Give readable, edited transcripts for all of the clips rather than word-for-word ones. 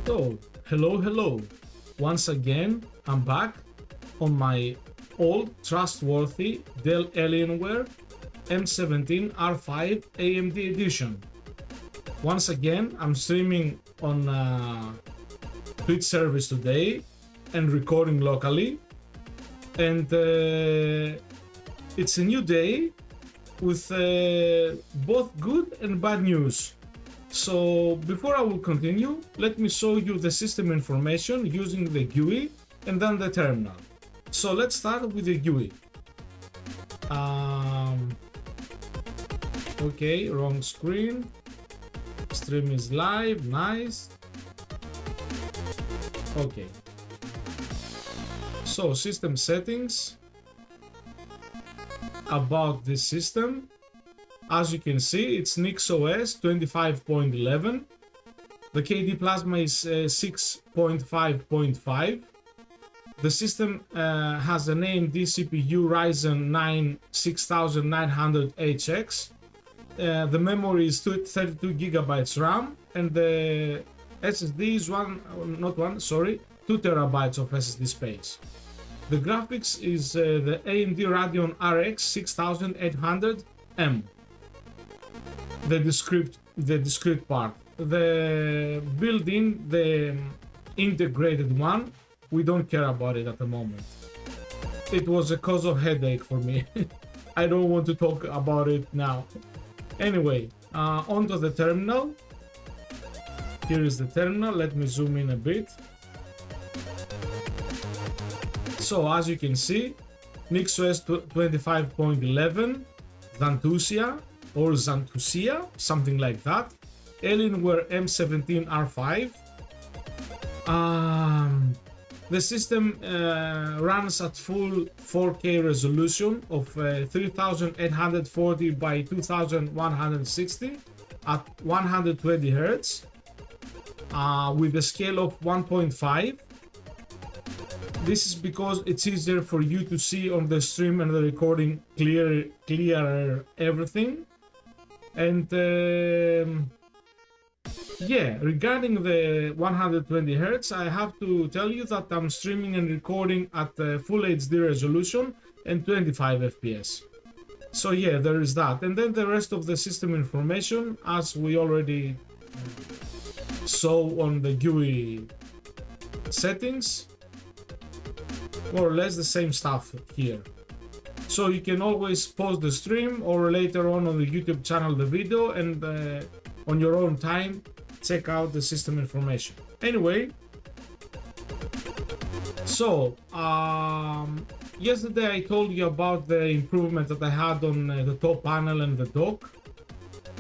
So, hello. Once again, I'm back on my old trustworthy Dell Alienware M17 R5 AMD edition. Once again, I'm streaming on Twitch service today and recording locally. And it's a new day with both good and bad news. So before I will continue, let me show you the system information using the GUI and then the terminal. So let's start with the GUI. Okay, wrong screen. Stream is live, nice. Okay. So system settings. About this system. As you can see, it's NixOS 25.11. The KD Plasma is 6.5.5. The system has an AMD CPU Ryzen 9 6900HX. The memory is 32 GB RAM, and the SSD is 2 TB of SSD space. The graphics is the AMD Radeon RX 6800M. The discrete part. The built-in, the integrated one, we don't care about it at the moment. It was a cause of headache for me. I don't want to talk about it now. Anyway, onto the terminal. Here is the terminal. Let me zoom in a bit. So as you can see, NixOS 25.11, Xantusia or Xantusia, something like that. Alienware M17 R5. The system runs at full 4K resolution of 3840 by 2160 at 120 Hz with a scale of 1.5. This is because it's easier for you to see on the stream and the recording clearer everything. And yeah, regarding the 120 Hz, I have to tell you that I'm streaming and recording at full HD resolution and 25 FPS. So yeah, there is that. And then the rest of the system information, as we already saw on the GUI settings, more or less the same stuff here. So you can always pause the stream or later on the YouTube channel the video, and on your own time check out the system information. Anyway, so yesterday I told you about the improvement that I had on the top panel and the dock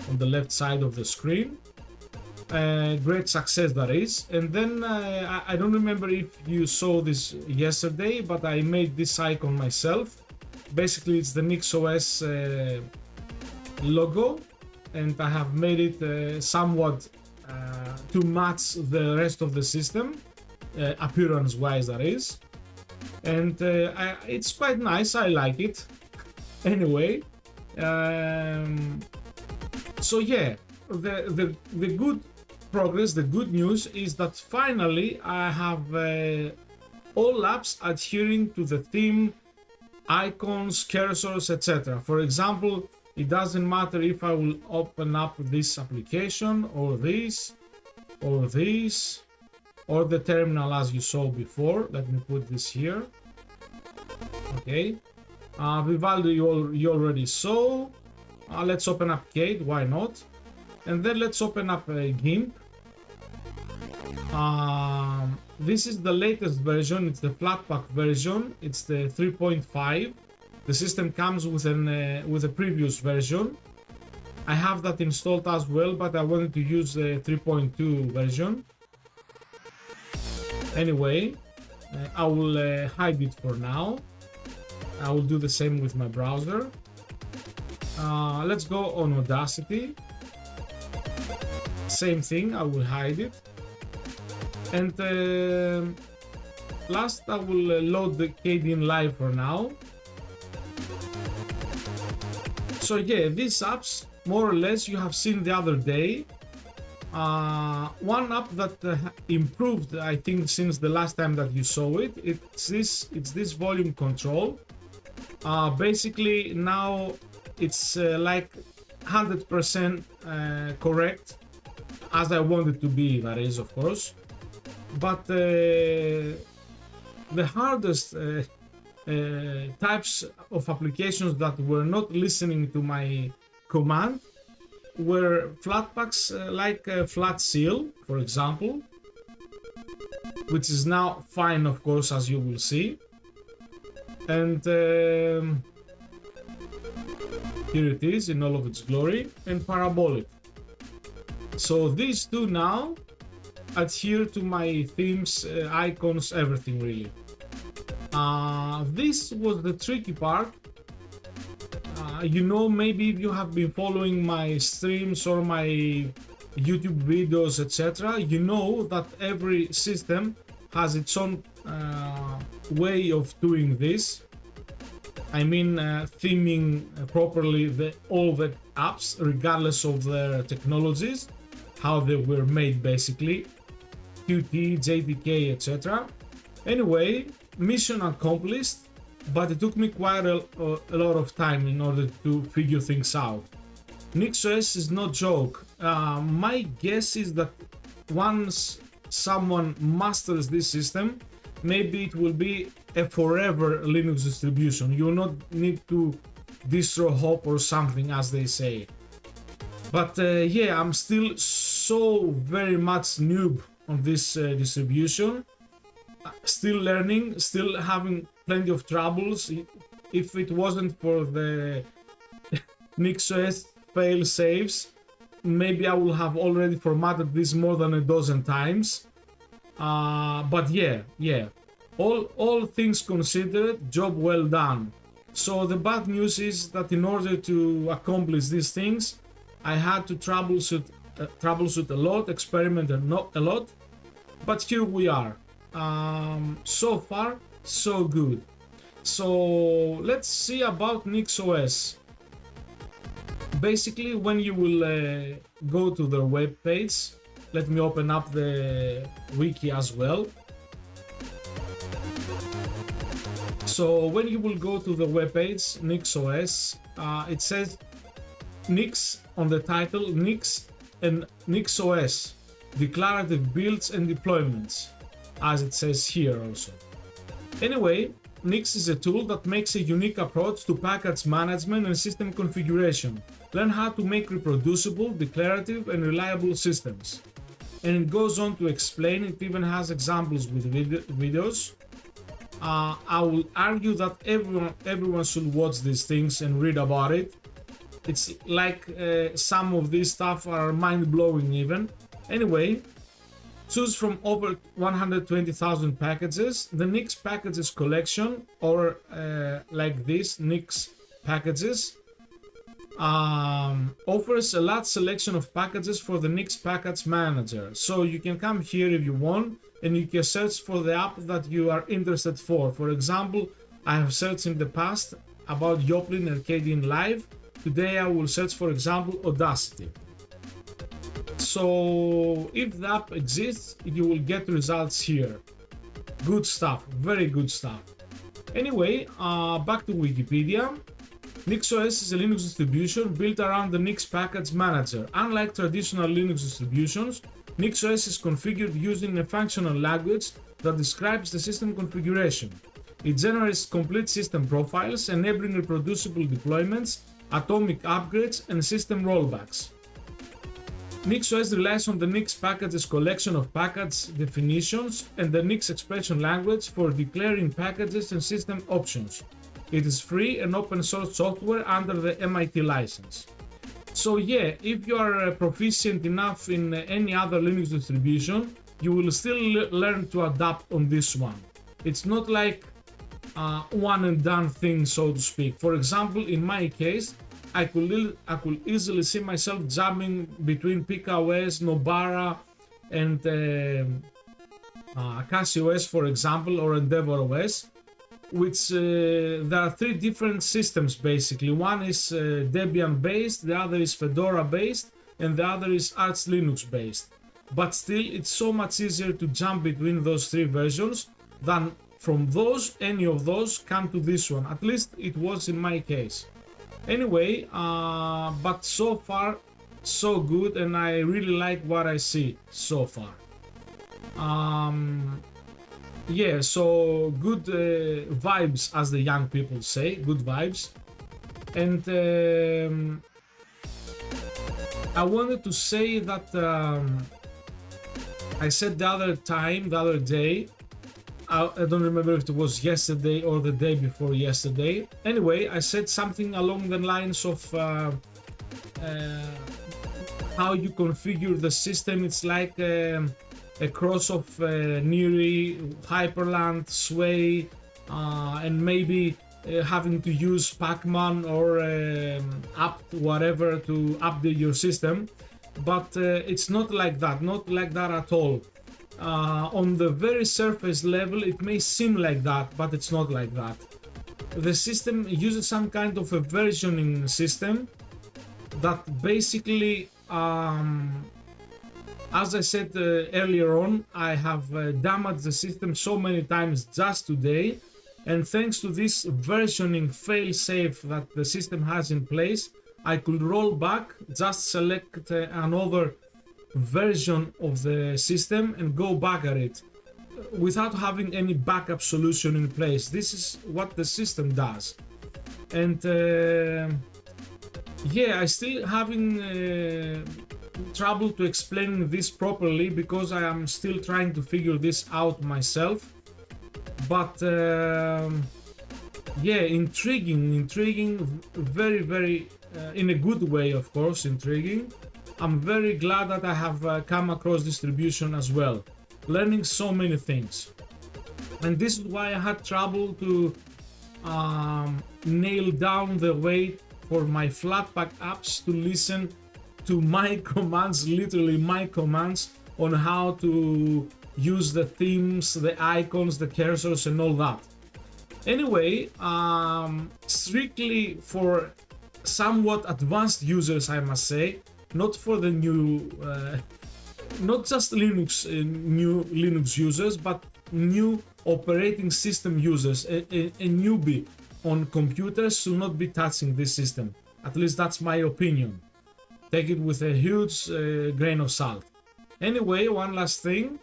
on the left side of the screen. Great success that is. And then I don't remember if you saw this yesterday, but I made this icon myself. Basically it's the NixOS logo, and I have made it somewhat to match the rest of the system, appearance wise that is. And it's quite nice, I like it. Anyway, so yeah, the good progress, the good news is that finally I have all apps adhering to the theme, icons, cursors, etc. For example, it doesn't matter if I will open up this application or this or this or the terminal as you saw before. Let me put this here. Okay, Vivaldi you already saw. Let's open up Kate, why not? And then let's open up GIMP. This is the latest version, it's the Flatpak version, it's the 3.5. The system comes with a previous version. I have that installed as well, but I wanted to use the 3.2 version. Anyway, I will hide it for now. I will do the same with my browser. Let's go on Audacity. Same thing, I will hide it. And last, I will load the Kdenlive for now. So yeah, these apps, more or less, you have seen the other day. One app that improved, I think, since the last time that you saw it, it's this volume control. Basically, now it's like 100% correct, as I want it to be, that is, of course. But the hardest types of applications that were not listening to my command were flatpaks like Flat Seal, for example, which is now fine, of course, as you will see. And here it is in all of its glory, and parabolic. So these two now adhere to my themes, icons, everything really. This was the tricky part. You know, maybe if you have been following my streams or my YouTube videos, etc., you know that every system has its own way of doing this. I mean, theming properly all the apps, regardless of their technologies, how they were made, basically, Qt, JDK, etc. Anyway, mission accomplished, but it took me quite a lot of time in order to figure things out. NixOS is no joke. My guess is that once someone masters this system, maybe it will be a forever Linux distribution. You will not need to distro hop or something, as they say. But yeah, I'm still so very much noob on this distribution. Still learning, still having plenty of troubles. If it wasn't for the NixOS fail saves, maybe I will have already formatted this more than a dozen times. But yeah, all things considered, job well done. So the bad news is that in order to accomplish these things, I had to troubleshoot a lot, experiment a lot, but here we are. So far, so good. So let's see about NixOS. Basically, when you will go to their web page, let me open up the wiki as well. So when you will go to the web page, NixOS, it says Nix on the title, Nix and NixOS, declarative builds and deployments, as it says here also. Anyway, Nix is a tool that makes a unique approach to package management and system configuration. Learn how to make reproducible, declarative and reliable systems. And it goes on to explain, it even has examples with videos. I will argue that everyone should watch these things and read about it. It's like some of these stuff are mind-blowing even. Anyway, choose from over 120,000 packages. The Nix packages collection, or like this, Nix packages, offers a large selection of packages for the Nix package manager. So you can come here if you want, and you can search for the app that you are interested for. For example, I have searched in the past about Joplin and Kdenlive. Today I will search, for example, Audacity. So if the app exists, you will get results here. Good stuff, very good stuff. Anyway, back to Wikipedia. NixOS is a Linux distribution built around the Nix package manager. Unlike traditional Linux distributions, NixOS is configured using a functional language that describes the system configuration. It generates complete system profiles, enabling reproducible deployments, atomic upgrades, and system rollbacks. NixOS relies on the Nix packages collection of package definitions and the Nix expression language for declaring packages and system options. It is free and open source software under the MIT license. So yeah, if you are proficient enough in any other Linux distribution, you will still learn to adapt on this one. It's not like one and done thing, so to speak. For example, in my case, I could easily see myself jumping between PikaOS, Nobara, and CassOS, for example, or EndeavourOS, which there are three different systems basically. One is Debian based, the other is Fedora based, and the other is Arch Linux based. But still, it's so much easier to jump between those three versions than from those, any of those, come to this one. At least it was in my case. Anyway, but so far, so good, and I really like what I see so far. Yeah, so good vibes, as the young people say, good vibes. And I wanted to say that I said the other day, I don't remember if it was yesterday or the day before yesterday. Anyway, I said something along the lines of how you configure the system. It's like a cross of Neri, Hyperland, Sway, and maybe having to use Pacman or apt whatever to update your system. But it's not like that at all. On the very surface level, it may seem like that, but it's not like that. The system uses some kind of a versioning system that basically, as I said earlier on, I have damaged the system so many times just today, and thanks to this versioning failsafe that the system has in place, I could roll back, just select another version of the system and go back at it without having any backup solution in place. This is what the system does. And yeah, I still having trouble to explain this properly because I am still trying to figure this out myself. But yeah, intriguing, very in a good way, of course, intriguing. I'm very glad that I have come across distribution as well, learning so many things. And this is why I had trouble to nail down the way for my Flatpak apps to listen to my commands, literally my commands, on how to use the themes, the icons, the cursors, and all that. Anyway, strictly for somewhat advanced users, I must say, not for the new, not just new Linux users, but new operating system users. A newbie on computers should not be touching this system. At least that's my opinion. Take it with a huge grain of salt. Anyway, one last thing.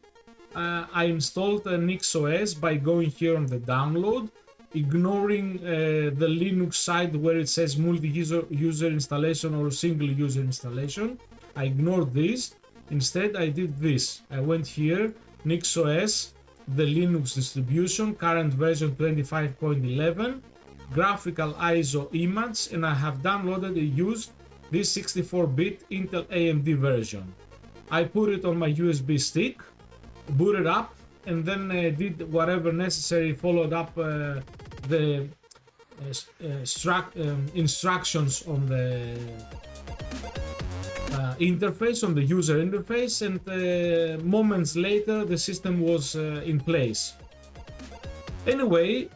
I installed NixOS by going here on the download, ignoring the Linux side where it says multi-user installation or single user installation. I ignored this. Instead, I did this. I went here, NixOS, the Linux distribution, current version 25.11, graphical ISO image, and I have downloaded and used this 64-bit Intel AMD version. I put it on my USB stick, booted up, and then did whatever necessary, followed up the instructions on the interface, on the user interface, and moments later the system was in place. Anyway,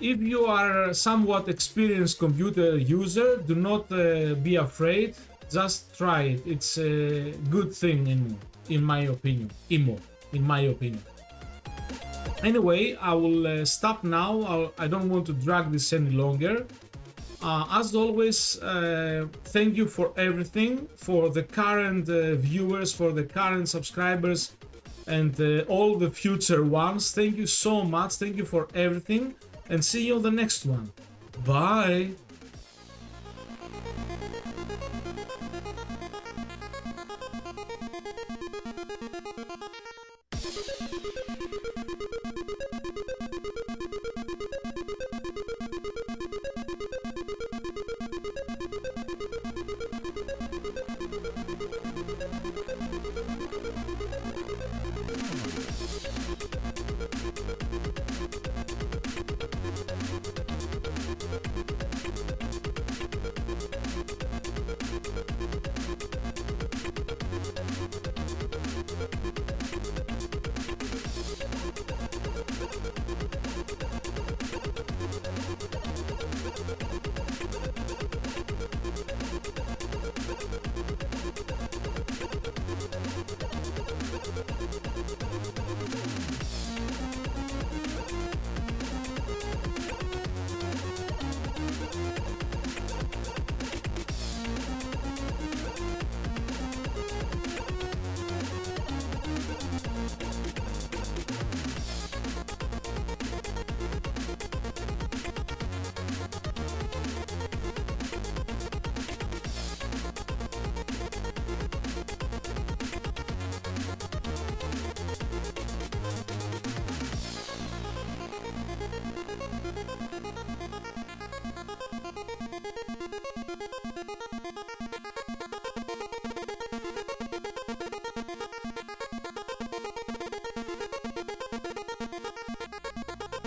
if you are somewhat experienced computer user, do not be afraid, just try it. It's a good thing in my opinion. In my opinion. Anyway, I will stop now. I don't want to drag this any longer. As always, thank you for everything, for the current viewers, for the current subscribers, and all the future ones. Thank you so much. Thank you for everything, and see you on the next one. Bye.